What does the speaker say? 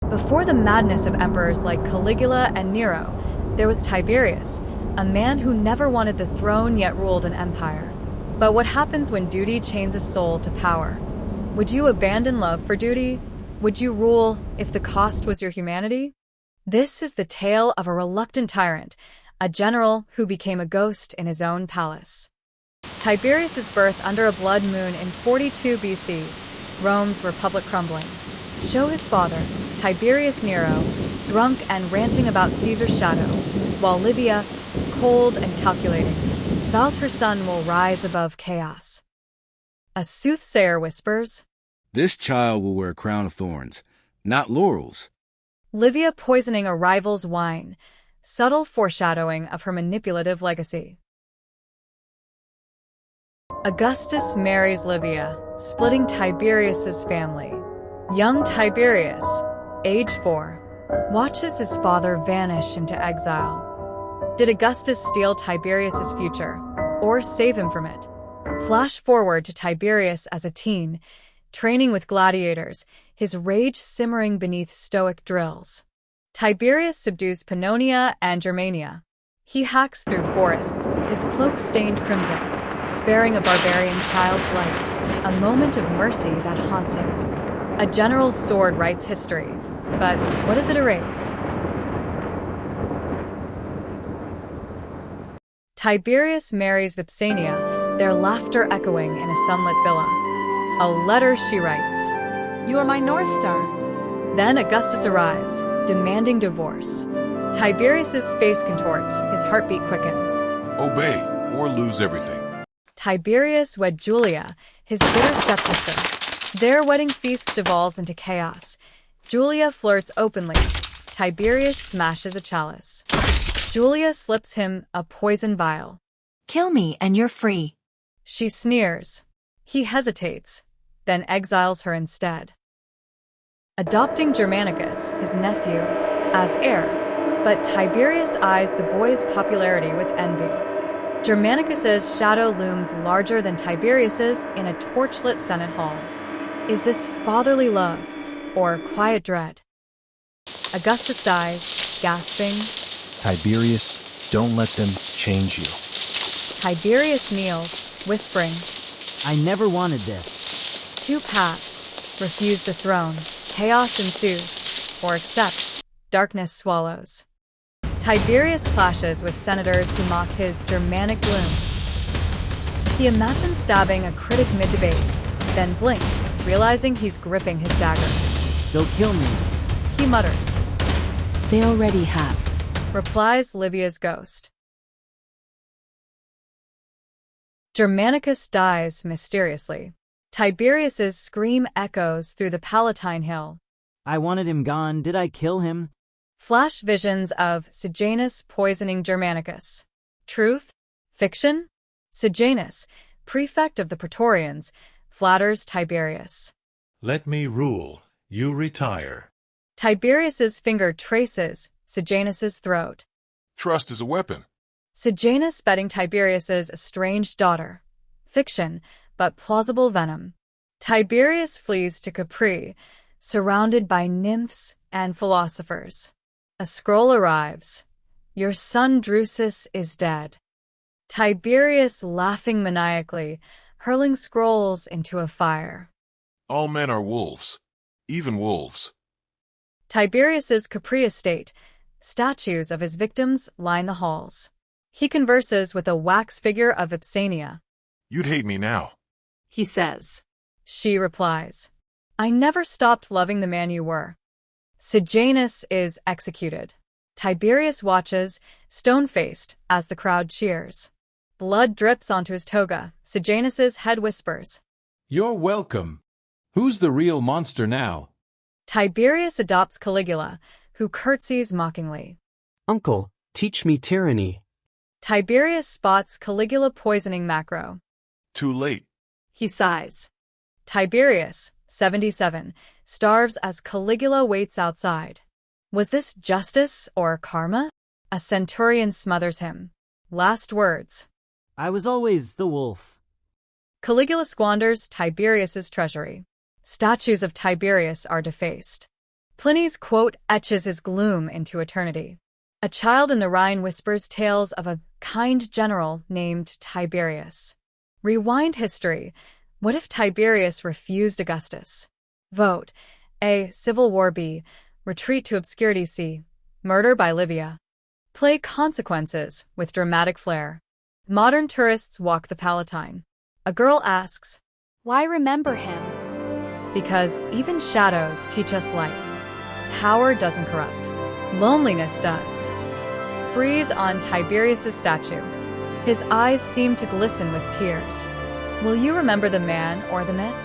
Before the madness of emperors like Caligula and Nero, there was Tiberius, a man who never wanted the throne yet ruled an empire. But what happens when duty chains a soul to power? Would you abandon love for duty? Would you rule if the cost was your humanity? This is the tale of a reluctant tyrant, a general who became a ghost in his own palace. Tiberius's birth under a blood moon in 42 BC, Rome's republic crumbling. Show his father, Tiberius Nero, drunk and ranting about Caesar's shadow, while Livia, cold and calculating, vows her son will rise above chaos. A soothsayer whispers, "This child will wear a crown of thorns, not laurels." Livia poisoning a rival's wine, subtle foreshadowing of her manipulative legacy. Augustus marries Livia, splitting Tiberius's family. Young Tiberius, age 4, watches his father vanish into exile. Did Augustus steal Tiberius's future, or save him from it? Flash forward to Tiberius as a teen, training with gladiators, his rage simmering beneath stoic drills. Tiberius subdues Pannonia and Germania. He hacks through forests, his cloak stained crimson, sparing a barbarian child's life, a moment of mercy that haunts him. A general's sword writes history, but what does it erase? Tiberius marries Vipsania, their laughter echoing in a sunlit villa. A letter she writes. "You are my North Star." Then Augustus arrives, demanding divorce. Tiberius's face contorts, his heartbeat quicken. Obey, or lose everything. Tiberius wed Julia, his bitter stepsister. Their wedding feast devolves into chaos. Julia flirts openly. Tiberius smashes a chalice. Julia slips him a poison vial. "Kill me and you're free." She sneers. He hesitates, then exiles her instead. Adopting Germanicus, his nephew, as heir, but Tiberius eyes the boy's popularity with envy. Germanicus's shadow looms larger than Tiberius's in a torchlit Senate hall. Is this fatherly love, or quiet dread? Augustus dies, gasping. "Tiberius, don't let them change you." Tiberius kneels, whispering. "I never wanted this." Two paths: refuse the throne, chaos ensues, or accept, darkness swallows. Tiberius clashes with senators who mock his Germanic gloom. He imagines stabbing a critic mid-debate, then blinks, realizing he's gripping his dagger. "They'll kill me." He mutters. "They already have," replies Livia's ghost. Germanicus dies mysteriously. Tiberius's scream echoes through the Palatine Hill. "I wanted him gone. Did I kill him?" Flash visions of Sejanus poisoning Germanicus. Truth? Fiction? Sejanus, prefect of the Praetorians, flatters Tiberius. "Let me rule. You retire." Tiberius's finger traces Sejanus's throat. Trust is a weapon. Sejanus betting Tiberius's estranged daughter. Fiction, but plausible venom. Tiberius flees to Capri, surrounded by nymphs and philosophers. A scroll arrives. Your son Drusus is dead. Tiberius laughing maniacally, hurling scrolls into a fire. All men are wolves, even wolves. Tiberius's Capri estate. Statues of his victims line the halls. He converses with a wax figure of Vipsania. You'd hate me now. he says. She replies, I never stopped loving the man you were. Sejanus is executed. Tiberius watches, stone-faced, as the crowd cheers. Blood drips onto his toga. Sejanus's head whispers, You're welcome. Who's the real monster now? Tiberius adopts Caligula, who curtsies mockingly. Uncle, teach me tyranny. Tiberius spots Caligula poisoning Macro. Too late. He sighs. Tiberius, 77, starves as Caligula waits outside. Was this justice or karma? A centurion smothers him. Last words. I was always the wolf. Caligula squanders Tiberius's treasury. Statues of Tiberius are defaced. Pliny's quote etches his gloom into eternity. A child in the Rhine whispers tales of a kind general named Tiberius. Rewind history. What if Tiberius refused Augustus? Vote A. Civil War. B. Retreat to obscurity. C. Murder by Livia. Play consequences with dramatic flair. Modern tourists walk the Palatine. A girl asks, Why remember him? because even shadows teach us light. Power doesn't corrupt. Loneliness does. Freeze on Tiberius's statue. His eyes seem to glisten with tears. Will you remember the man or the myth?